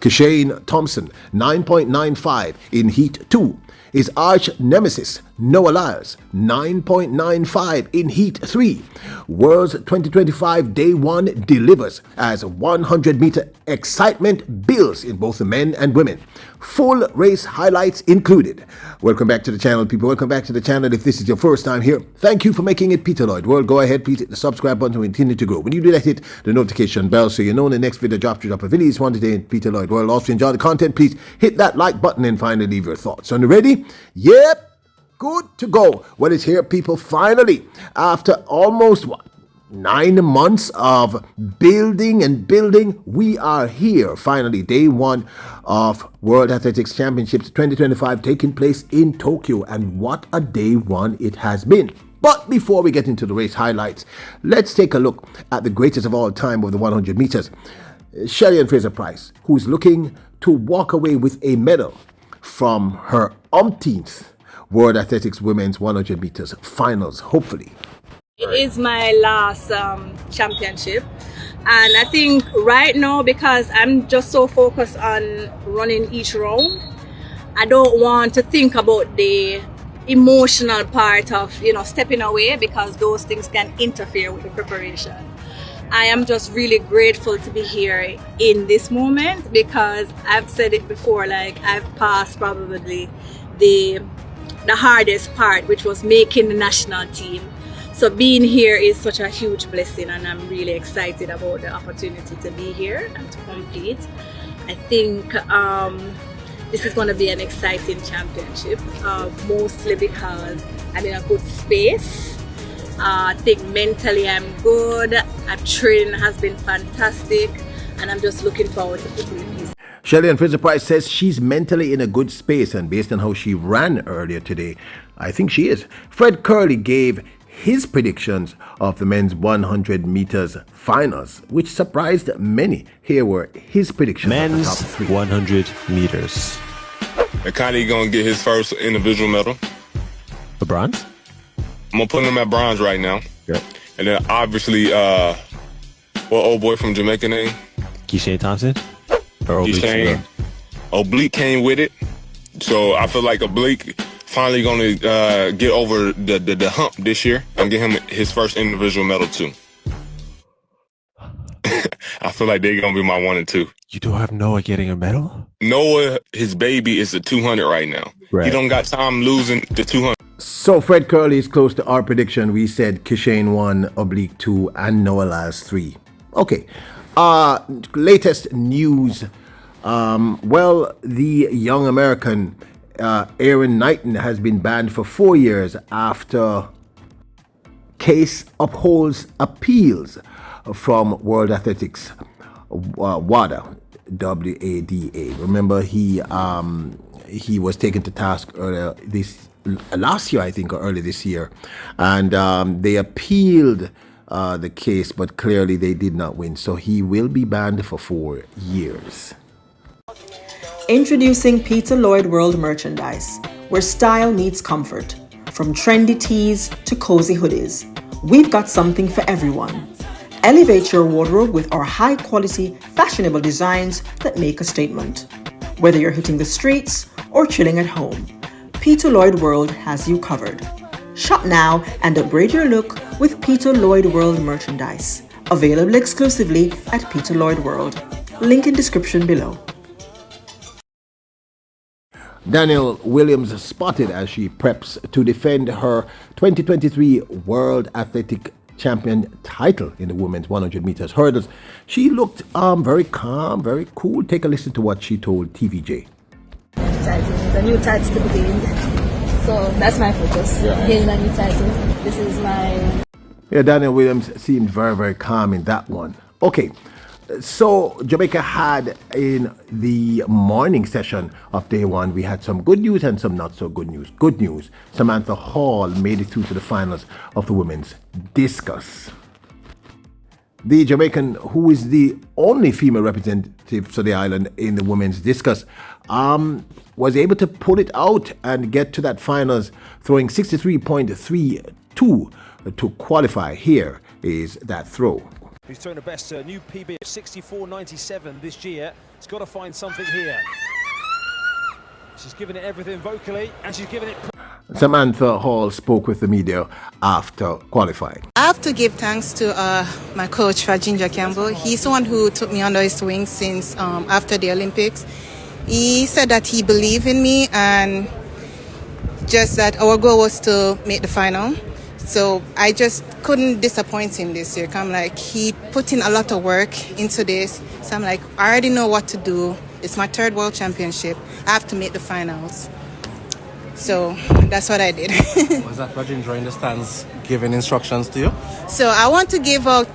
Kishane Thompson 9.95 in Heat 2. His arch nemesis, Noah Lyles, 9.95 in Heat 3. World's 2025 Day 1 delivers as 100-meter excitement builds in both the men and women. Full race highlights included. Welcome back to the channel, people. Welcome back to the channel. If this is your first time here, thank you for making it Peter Lloyd World. Go ahead, please hit the subscribe button to continue to grow. When you do that, hit the notification bell so you know when the next video drops. Drop a video. It's one today in Peter Lloyd World. Also, if you enjoy the content, please hit that like button and finally leave your thoughts. Are you ready? Yep. Good to go. Well, it's here, people. Finally, after almost 9 months of building, we are here. Finally, day 1 of World Athletics Championships 2025 taking place in Tokyo. And what a day 1 it has been. But before we get into the race highlights, let's take a look at the greatest of all time of the 100 meters. Shelly-Ann Fraser-Pryce, who's looking to walk away with a medal from her umpteenth World Athletics Women's 100 meters finals, hopefully. It is my last championship, and I think right now, because I'm just so focused on running each round, I don't want to think about the emotional part of stepping away, because those things can interfere with the preparation. I am just really grateful to be here in this moment, because I've said it before, like I've passed probably the hardest part, which was making the national team. So being here is such a huge blessing, and I'm really excited about the opportunity to be here and to compete. I think this is going to be an exciting championship, mostly because I'm in a good space. I think mentally I'm good. Our training has been fantastic, and I'm just looking forward to putting in pieces. Shelly-Ann Fraser-Pryce says she's mentally in a good space, and based on how she ran earlier today, I think she is. Fred Curley gave his predictions of the men's 100 meters finals, which surprised many. Here were his predictions. Men's of the top 3. 100 meters. Akani gonna get his first individual medal. The bronze? I'm gonna put him at bronze right now. Yeah. And then obviously, what old boy from Jamaica name? Kishane Thompson? Or Kishane. Oblique came with it. So I feel like Oblique finally gonna get over the hump this year and get him his first individual medal too. I feel like they're gonna be my 1 and 2. You don't have Noah getting a medal? Noah, his baby is the 200 right now. Right. He don't got time losing the 200. So Fred Curley is close to our prediction. We said Kishane 1, Oblique 2, and Noah Lyles 3. Okay. Latest news. Well, the young American Aaron Knighton has been banned for 4 years after case upholds appeals from World Athletics WADA, WADA. Remember, he was taken to task last year, I think, or early this year, and they appealed the case, but clearly they did not win. So he will be banned for 4 years. Introducing Peter Lloyd World merchandise, where style meets comfort. From trendy tees to cozy hoodies, we've got something for everyone. Elevate your wardrobe with our high-quality, fashionable designs that make a statement. Whether you're hitting the streets or chilling at home, Peter Lloyd World has you covered. Shop now and upgrade your look with Peter Lloyd World merchandise. Available exclusively at Peter Lloyd World. Link in description below. Danielle Williams spotted as she preps to defend her 2023 World Athletic Champion title in the women's 100 meters hurdles. She looked very calm, very cool. Take a listen to what she told TVJ. The new title to be gained. So that's my focus. Gaining a new title. This is my... Yeah, Danielle Williams seemed very, very calm in that one. Okay. So Jamaica had in the morning session of day 1, we had some good news and some not so good news. Good news, Samantha Hall made it through to the finals of the women's discus. The Jamaican, who is the only female representative for the island in the women's discus, was able to pull it out and get to that finals, throwing 63.32 to qualify. Here is that throw. Who's thrown a best new PB of 64.97 this year. She's got to find something here. She's given it everything vocally, and she's given it... Samantha Hall spoke with the media after qualifying. I have to give thanks to my coach, Rajendra Campbell. He's the one who took me under his wing since after the Olympics. He said that he believed in me and just that our goal was to make the final. So I just couldn't disappoint him this year. I'm like, he put in a lot of work into this. So I'm like, I already know what to do. It's my third World Championship. I have to make the finals. So that's what I did. Was that Rajendra in the stands giving instructions to you? So I want to give a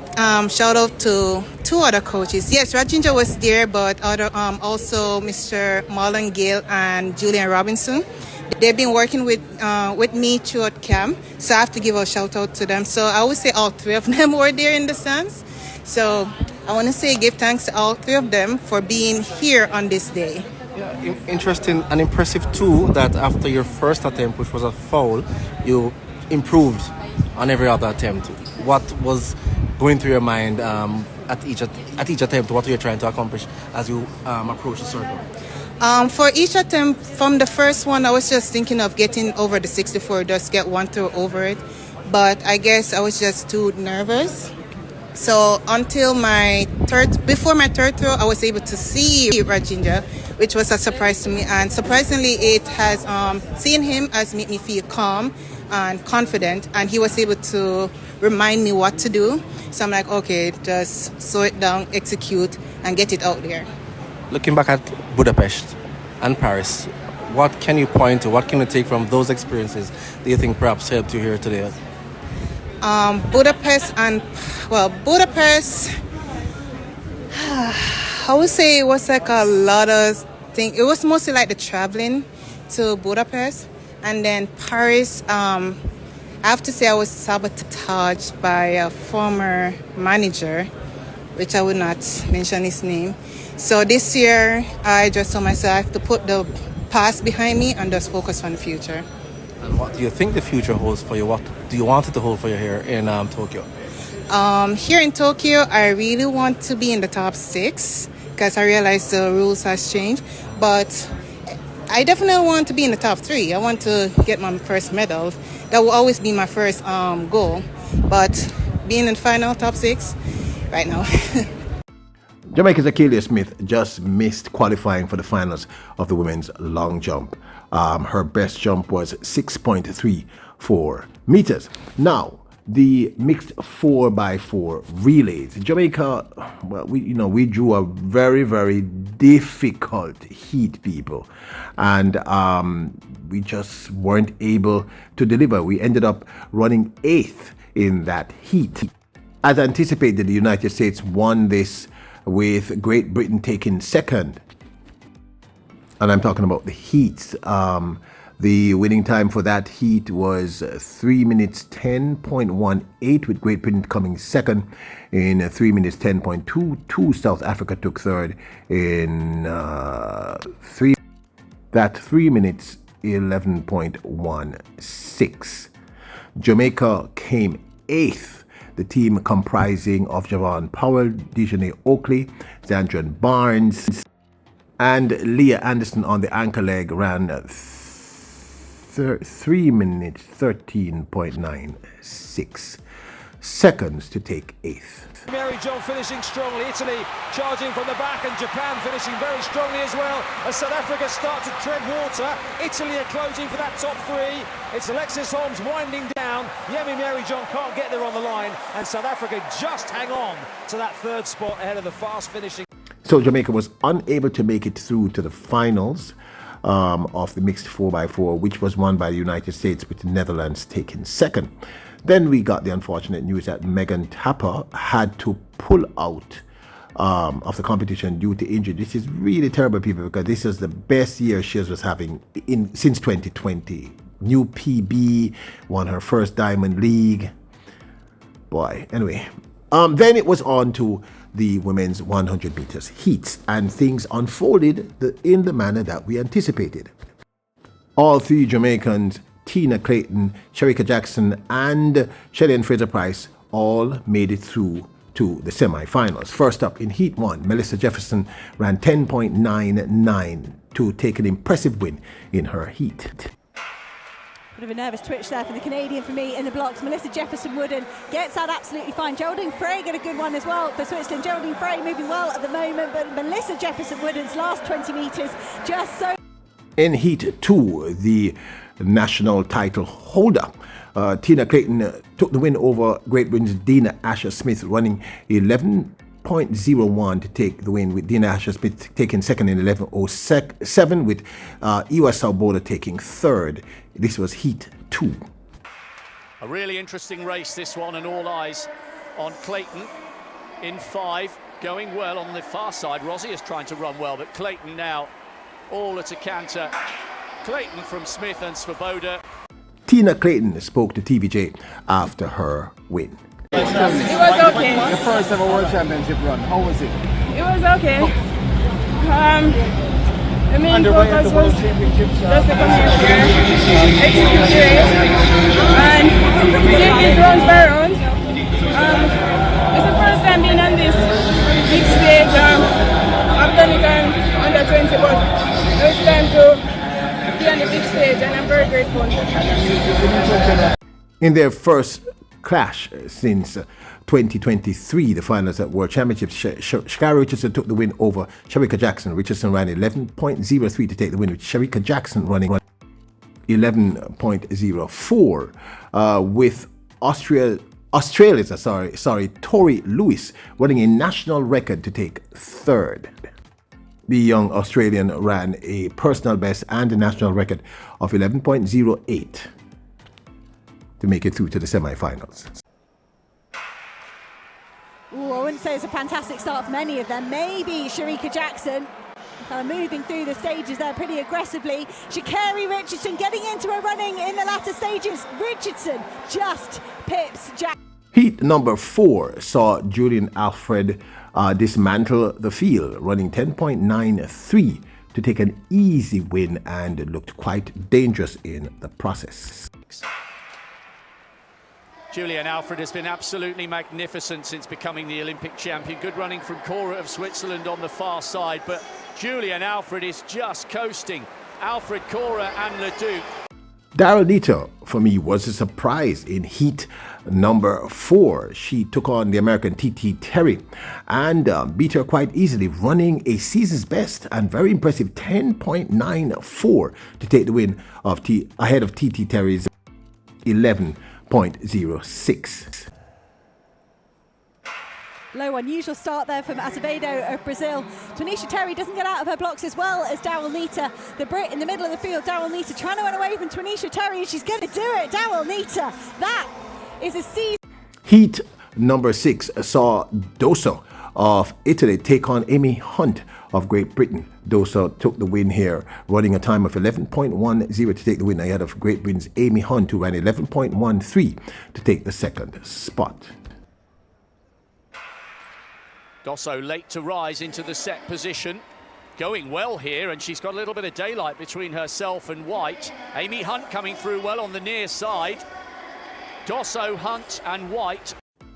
shout out to two other coaches. Yes, Rajendra was there, but also Mr. Marlon Gale and Julian Robinson. They've been working with me throughout camp, so I have to give a shout out to them. So I would say all three of them were there in the stands. So I want to give thanks to all three of them for being here on this day. Yeah, interesting and impressive too that after your first attempt, which was a foul, you improved on every other attempt. What was going through your mind at each attempt? What were you trying to accomplish as you approach the circle? For each attempt, from the first one, I was just thinking of getting over the 64, just get one throw over it. But I guess I was just too nervous. So until before my third throw, I was able to see Rajendra, which was a surprise to me. And surprisingly, it has seeing him has made me feel calm and confident. And he was able to remind me what to do. So I'm like, okay, just slow it down, execute, and get it out there. Looking back at Budapest and Paris, what can you point to? What can you take from those experiences that you think perhaps helped you here today? Budapest, I would say it was like a lot of things. It was mostly like the traveling to Budapest. And then Paris, I have to say I was sabotaged by a former manager, which I would not mention his name. So this year, I just told myself I have to put the past behind me and just focus on the future. And what do you think the future holds for you? What do you want it to hold for you here in Tokyo? Here in Tokyo, I really want to be in the top 6 because I realize the rules has changed. But I definitely want to be in the top 3. I want to get my first medal. That will always be my first goal. But being in the final, top 6, right now. Jamaica's Akelia Smith just missed qualifying for the finals of the women's long jump. Her best jump was 6.34 meters. Now, the mixed 4x4 relays. Jamaica, well, we drew a very, very difficult heat, people, and we just weren't able to deliver. We ended up running 8th in that heat. As anticipated, the United States won this, with Great Britain taking 2nd. And I'm talking about the heats. The winning time for that heat was 3 minutes 10.18, with Great Britain coming 2nd in 3 minutes 10.22. South Africa took 3rd in 3 minutes 11.16. Jamaica came 8th. The team comprising of Javon Powell, Dejanay Oakley, Zandran Barnes, and Leah Anderson on the anchor leg ran 3 minutes 13.96 seconds to take 8th. Mary John finishing strongly, Italy charging from the back, and Japan finishing very strongly as well as South Africa start to tread water. Italy are closing for that top 3. It's Alexis Holmes winding down. Yemi Mary John can't get there on the line, and South Africa just hang on to that 3rd spot ahead of the fast finishing. So Jamaica was unable to make it through to the finals of the mixed 4x4, which was won by the United States, with the Netherlands taking 2nd. Then we got the unfortunate news that Megan Tapper had to pull out of the competition due to injury. This is really terrible, people, because this is the best year she was having since 2020. New PB, won her first Diamond League. Boy, anyway. Then it was on to the women's 100 meters heats, and things unfolded in the manner that we anticipated. All 3 Jamaicans, Tina Clayton, Shericka Jackson, and Shelly-Ann Fraser-Pryce, all made it through to the semi-finals. First up in Heat 1, Melissa Jefferson ran 10.99 to take an impressive win in her heat. Bit of a nervous twitch there for the Canadian for me in the blocks. Melissa Jefferson-Wooden gets that absolutely fine. Geraldine Frey got a good one as well for Switzerland. Geraldine Frey moving well at the moment, but Melissa Jefferson-Wooden's last 20 metres just so... In Heat 2, the national title holder, Tina Clayton took the win over Great Britain's Dina Asher-Smith, running 11.01 to take the win, with Dina Asher-Smith taking second in 11.07, with US South Border taking third. This was Heat 2. A really interesting race, this one, and all eyes on Clayton in 5, going well on the far side. Rosie is trying to run well, but Clayton now all at a canter. Clayton from Smith and Svoboda. Tina Clayton spoke to TVJ after her win. It was okay. The first ever World Championship run, how was it? It was okay. The main focus was just to come here, execute the race, and take it round by round. It's the first time being on this big stage. I've done it on under 20, but it's time to be on the big stage, and I'm very grateful. In their first clash since 2023, the finals at World Championships, Shakara Richardson took the win over Shericka Jackson. Richardson ran 11.03 to take the win, with Shericka Jackson running 11.04, with Australia's Tori Lewis running a national record to take third. The young Australian ran a personal best and a national record of 11.08 to make it through to the semi-finals. Ooh, I wouldn't say it's a fantastic start from any of them. Maybe Shericka Jackson kind of moving through the stages there pretty aggressively. Sha'Carri Richardson getting into her running in the latter stages. Richardson just pips Jackson. Heat number 4 saw Julian Alfred dismantle the field, running 10.93 to take an easy win, and looked quite dangerous in the process. Julian Alfred has been absolutely magnificent since becoming the Olympic champion. Good running from Cora of Switzerland on the far side, but Julian Alfred is just coasting. Alfred, Cora and Leduc. Daryl Dieter, for me, was a surprise in Heat number 4. She took on the American TT Terry and beat her quite easily, running a season's best and very impressive 10.94 to take the win ahead of TT Terry's 11.06. Low unusual start there from Azevedo of Brazil. Tanisha Terry doesn't get out of her blocks as well as Daryl Nita. The Brit in the middle of the field, Daryl Nita trying to run away from Tanisha Terry, and she's going to do it. Daryl Nita, that is a season. Heat number 6 saw Dosso of Italy take on Amy Hunt of Great Britain. Dosso took the win here, running a time of 11.10 to take the win ahead of Great Britain's Amy Hunt, who ran 11.13 to take the second spot. Dosso late to rise into the set position. Going well here, and she's got a little bit of daylight between herself and White. Amy Hunt coming through well on the near side. Dosso, Hunt and White.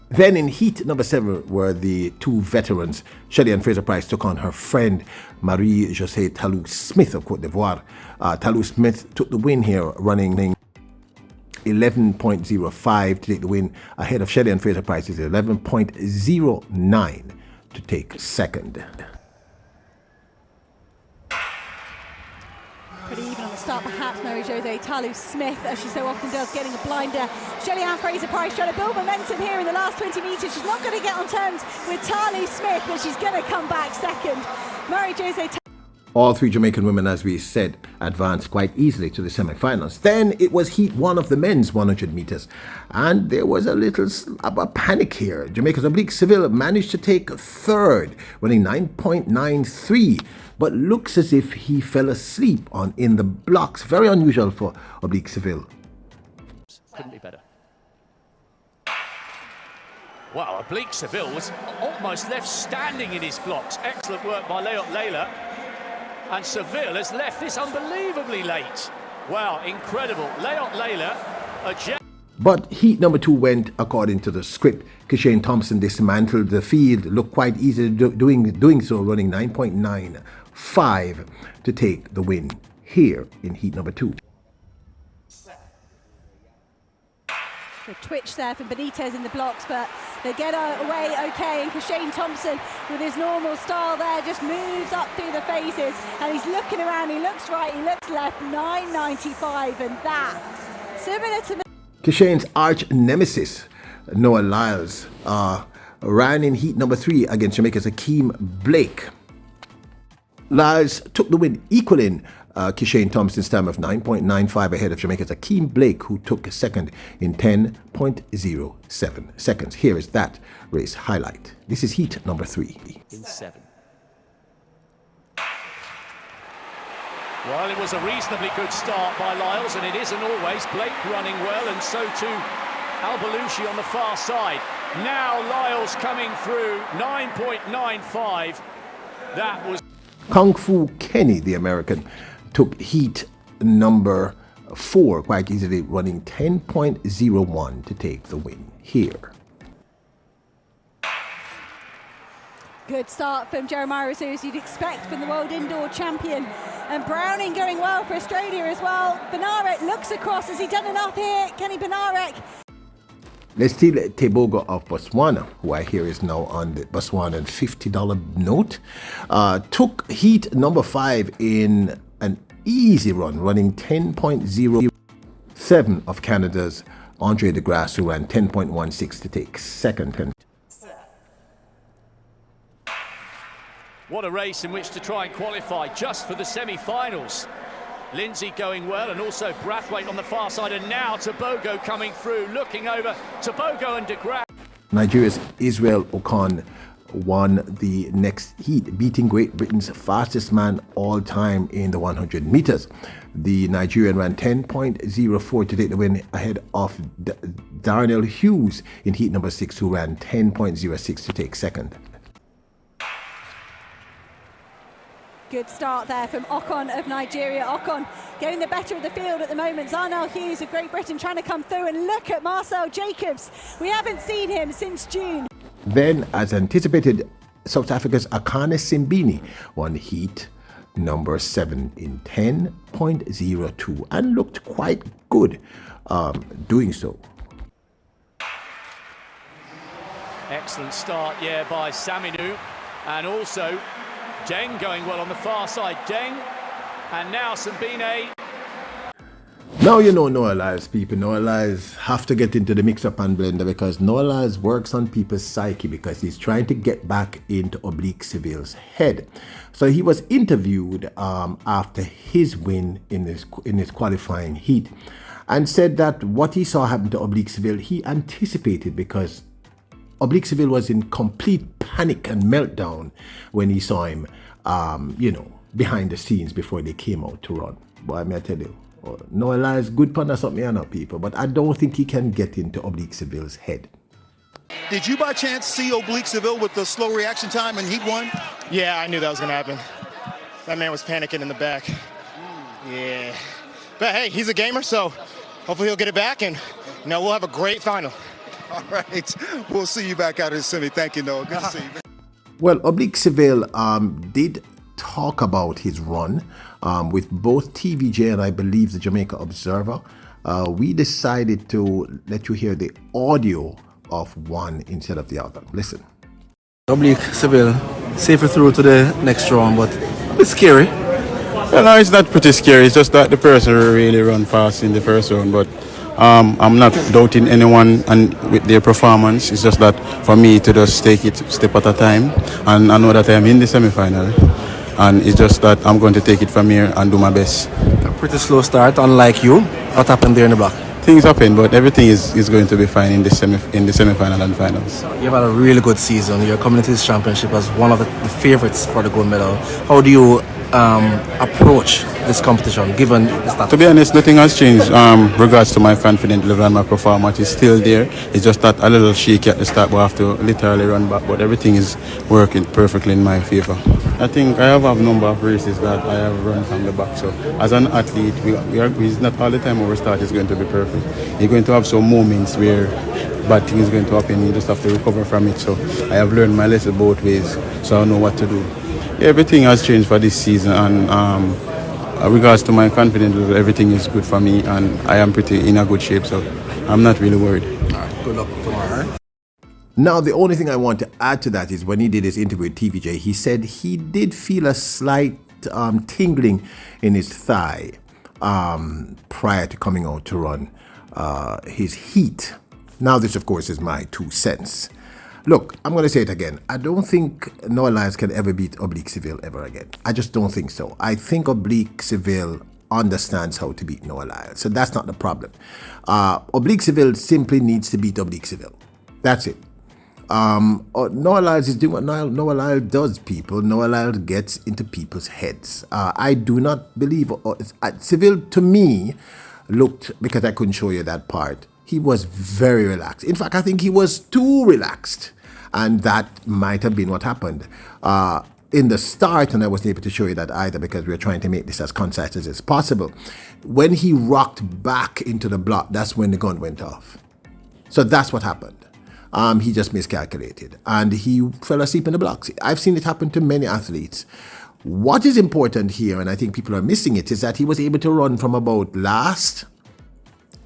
Then in Heat number 7 were the two veterans. Shelly-Ann Fraser-Pryce took on her friend Marie-Josée Talou-Smith of Côte d'Ivoire. Talou-Smith took the win here, running 11.05 to take the win ahead of Shelly-Ann Fraser-Pryce's 11.09 to take second. Pretty even on the start, perhaps. Marie-Josée Talou-Smith, as she so often does, getting a blinder. Shelly-Ann Fraser-Pryce trying to build momentum here in the last 20 metres. She's not going to get on terms with Talou-Smith, but she's going to come back second. Marie-Josée. All three Jamaican women, as we said, advanced quite easily to the semi-finals. Then it was Heat 1 of the men's 100 meters, and there was a little panic here. Jamaica's Oblique Seville managed to take third, running 9.93, but looks as if he fell asleep in the blocks. Very unusual for Oblique Seville. Couldn't be better. Wow, Oblique Seville was almost left standing in his blocks. Excellent work by Layla. And Seville has left this unbelievably late. Wow, incredible. Layla, But heat number 2 went according to the script. Kishane Thompson dismantled the field, looked quite easy doing so, running 9.95 to take the win here in heat number 2. The twitch there from Benitez in the blocks, but they get away okay, and Kishane Thompson with his normal style there just moves up through the phases, and he's looking around, he looks right, he looks left, 9.95, and that, similar to... Kishane's arch nemesis, Noah Lyles, ran in heat number 3 against Jamaica's Akeem Blake. Lyles took the win, equaling Kishane Thompson's time of 9.95 ahead of Jamaica's Akeem Blake, who took second in 10.07 seconds. Here is that race highlight. This is heat number 3. In 7. Well, it was a reasonably good start by Lyles, and it isn't always. Blake running well, and so too Albalushi on the far side. Now Lyles coming through, 9.95. That was... Kung Fu Kenny, the American, took heat number 4 quite easily, running 10.01 to take the win here. Good start from Jeremiah Rousseau, as you'd expect from the world indoor champion. And Browning going well for Australia as well. Benarek looks across. Has he done enough here? Kenny Benarek. Lestile Tebogo of Botswana, who I hear is now on the Botswana $50 note, took heat number 5 in an easy run, running 10.07 of Canada's Andre DeGrasse, who ran 10.16 to take second. What a race in which to try and qualify just for the semi-finals. Lindsay going well, and also Brathwaite on the far side, and now Tebogo coming through, looking over Tebogo and DeGrasse. Nigeria's Israel Ocon won the next heat, beating Great Britain's fastest man all time in the 100 meters. The Nigerian ran 10.04 to take the win ahead of Darnell Hughes in heat number 6, who ran 10.06 to take second. Good start there from Ocon of Nigeria. Ocon getting the better of the field at the moment. Darnell Hughes of Great Britain trying to come through, and look at Marcel Jacobs. We haven't seen him since June. Then, as anticipated, South Africa's Akane Simbini won heat number 7 in 10.02 and looked quite good doing so. Excellent start, yeah, by Saminu, and also Deng going well on the far side. Deng, and now Simbine. Now you know Noah Lyles, people. Noah Lyles have to get into the mix-up and blender, because Noah Lyles works on people's psyche, because he's trying to get back into Oblique Seville's head. So he was interviewed after his win in his qualifying heat, and said that what he saw happen to Oblique Seville, he anticipated, because Oblique Seville was in complete panic and meltdown when he saw him, behind the scenes before they came out to run. Boy, may I tell you, Noah Lyles, good pun or something, I know, people, but I don't think he can get into Oblique Seville's head. Did you by chance see Oblique Seville with the slow reaction time in heat 1? Yeah, I knew that was going to happen. That man was panicking in the back. Yeah. But hey, he's a gamer, so hopefully he'll get it back, and we'll have a great final. All right. We'll see you back out in semi. Thank you, Noah. Good to see you. Well, Oblique Seville did talk about his run with both TVJ and I believe the Jamaica Observer. We decided to let you hear the audio of one instead of the other. Listen. Oblique Seville safer through to the next round, but it's scary. Well, no, it's not pretty scary. It's just that the person really run fast in the first round, but I'm not doubting anyone and with their performance. It's just that for me to just take it step at a time, and I know that I am in the semi-final, and it's just that I'm going to take it from here and do my best. A pretty slow start, unlike you. What happened there in the back? Things happen, but everything is going to be fine in the semi-final and finals. You've had a really good season. You're coming into this championship as one of the favorites for the gold medal. How do you approach this competition, given the status? To be honest, nothing has changed. Regards to my confidence level and my performance is still there. It's just that a little shaky at the start, but I have to literally run back. But everything is working perfectly in my favor. I think I have a number of races that I have run from the back. So as an athlete, it's not all the time our start is going to be perfect. You're going to have some moments where bad things are going to happen. You just have to recover from it. So I have learned my lesson both ways, so I know what to do. Everything has changed for this season, and regards to my confidence level, everything is good for me, and I am pretty in a good shape, so I'm not really worried. Good luck tomorrow. Now, the only thing I want to add to that is when he did his interview with TVJ, he said he did feel a slight tingling in his thigh prior to coming out to run his heat. Now, this, of course, is my 2 cents. Look, I'm going to say it again. I don't think Noah Lyles can ever beat Oblique Seville ever again. I just don't think so. I think Oblique Seville understands how to beat Noah Lyles. So that's not the problem. Oblique Seville simply needs to beat Oblique Seville. That's it. Noah Lyles is doing what Noah Lyles does, people. Noah Lyles gets into people's heads. I do not believe... Seville, to me, looked... Because I couldn't show you that part. He was very relaxed. In fact, I think he was too relaxed. And that might have been what happened. In the start, and I wasn't able to show you that either because we were trying to make this as concise as possible. When he rocked back into the block, that's when the gun went off. So that's what happened. He just miscalculated. And he fell asleep in the blocks. I've seen it happen to many athletes. What is important here, and I think people are missing it, is that he was able to run from about last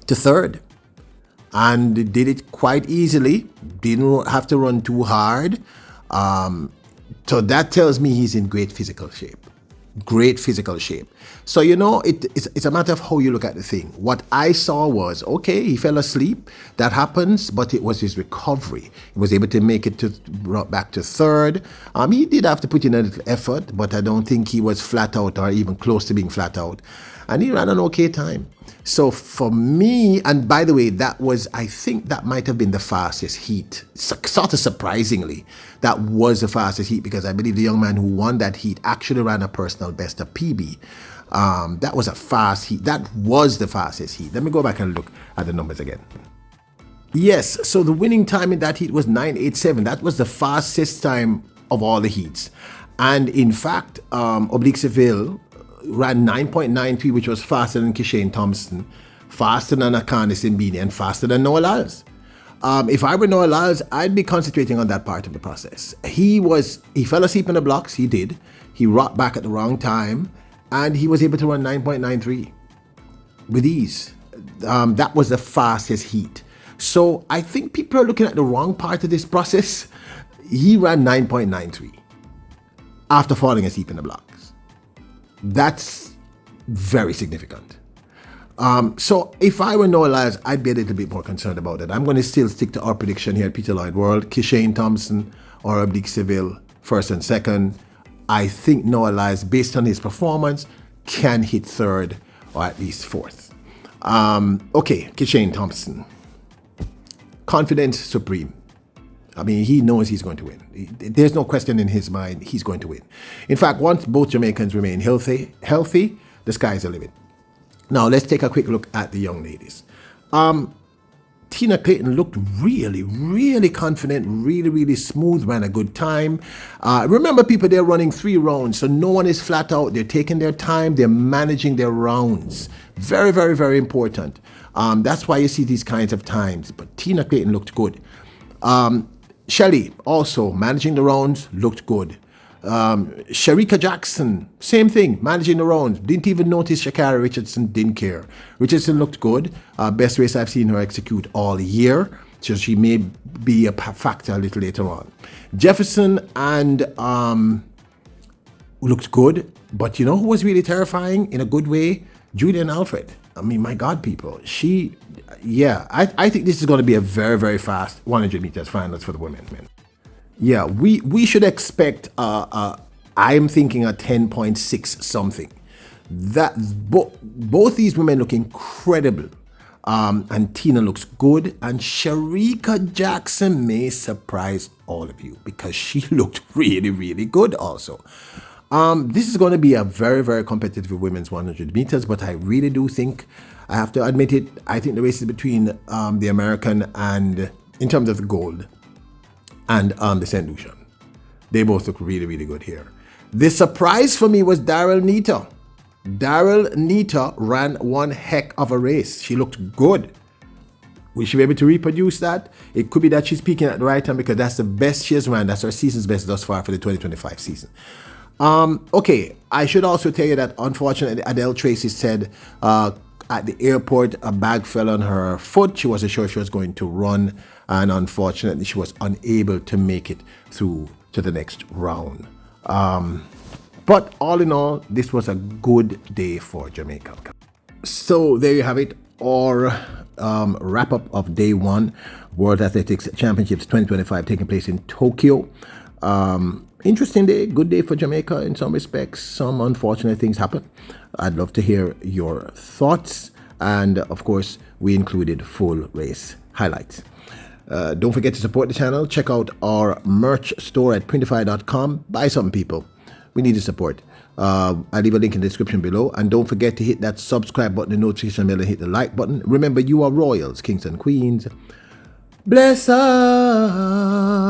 to third. And did it quite easily, didn't have to run too hard. So that tells me he's in great physical shape. Great physical shape. So, you know, it's a matter of how you look at the thing. What I saw was, okay, he fell asleep. That happens, but it was his recovery. He was able to make it back to third. He did have to put in a little effort, but I don't think he was flat out or even close to being flat out. And he ran an okay time. So for me, and by the way, I think that might have been the fastest heat. Sort of surprisingly, that was the fastest heat because I believe the young man who won that heat actually ran a personal best, a PB. That was a fast heat. That was the fastest heat. Let me go back and look at the numbers again. Yes, so the winning time in that heat was 9.87. That was the fastest time of all the heats. And in fact, Oblique Seville ran 9.93, which was faster than Kishane Thompson, faster than Akane Simbini, and faster than Noah Lyles. If I were Noah Lyles, I'd be concentrating on that part of the process. He fell asleep in the blocks, he did. He rocked back at the wrong time, and he was able to run 9.93 with ease. That was the fastest heat. So I think people are looking at the wrong part of this process. He ran 9.93 after falling asleep in the blocks. That's very significant. So if I were Noah Lyles, I'd be a little bit more concerned about it. I'm going to still stick to our prediction here at Peter Lloyd World. Kishane Thompson or Oblique Seville, first and second. I think Noah Lyles, based on his performance, can hit third or at least fourth. Okay, Kishane Thompson. Confidence supreme. I mean, he knows he's going to win. There's no question in his mind he's going to win. In fact, once both Jamaicans remain healthy, the sky's the limit. Now, let's take a quick look at the young ladies. Tina Clayton looked really, really confident, really, really smooth, ran a good time. Remember, people, they're running 3 rounds, so no one is flat out. They're taking their time. They're managing their rounds. Very, very, very important. That's why you see these kinds of times. But Tina Clayton looked good. Shelly, also managing the rounds, looked good. Shericka Jackson, same thing, managing the rounds. Didn't even notice Shakara Richardson, didn't care. Richardson looked good. Best race I've seen her execute all year. So she may be a factor a little later on. Jefferson and looked good. But you know who was really terrifying in a good way? Julian Alfred. I mean, my God, people. I think this is going to be a very, very fast 100 meters finals for the women. Yeah, we should expect, I'm thinking a 10.6 something. Both these women look incredible. And Tina looks good. And Shericka Jackson may surprise all of you because she looked really, really good also. This is going to be a very, very competitive women's 100 meters, but I really do think, I have to admit it, I think the race is between the American and, in terms of the gold, and the St. Lucian. They both look really, really good here. The surprise for me was Daryl Nita. Daryl Nita ran one heck of a race. She looked good. Will she be able to reproduce that? It could be that she's peaking at the right time because that's the best she has run. That's her season's best thus far for the 2025 season. Okay, I should also tell you that unfortunately Adele Tracy said at the airport a bag fell on her foot. She wasn't sure she was going to run, and unfortunately she was unable to make it through to the next round. But all in all, this was a good day for Jamaica. So there you have it, our wrap up of day one, World Athletics Championships 2025 taking place in Tokyo. Interesting day, good day for Jamaica in some respects. Some unfortunate things happen. I'd love to hear your thoughts. And of course, we included full race highlights. Don't forget to support the channel. Check out our merch store at printify.com. Buy something, people. We need the support. I'll leave a link in the description below. And don't forget to hit that subscribe button, the notification bell, and hit the like button. Remember, you are royals, kings and queens. Bless us.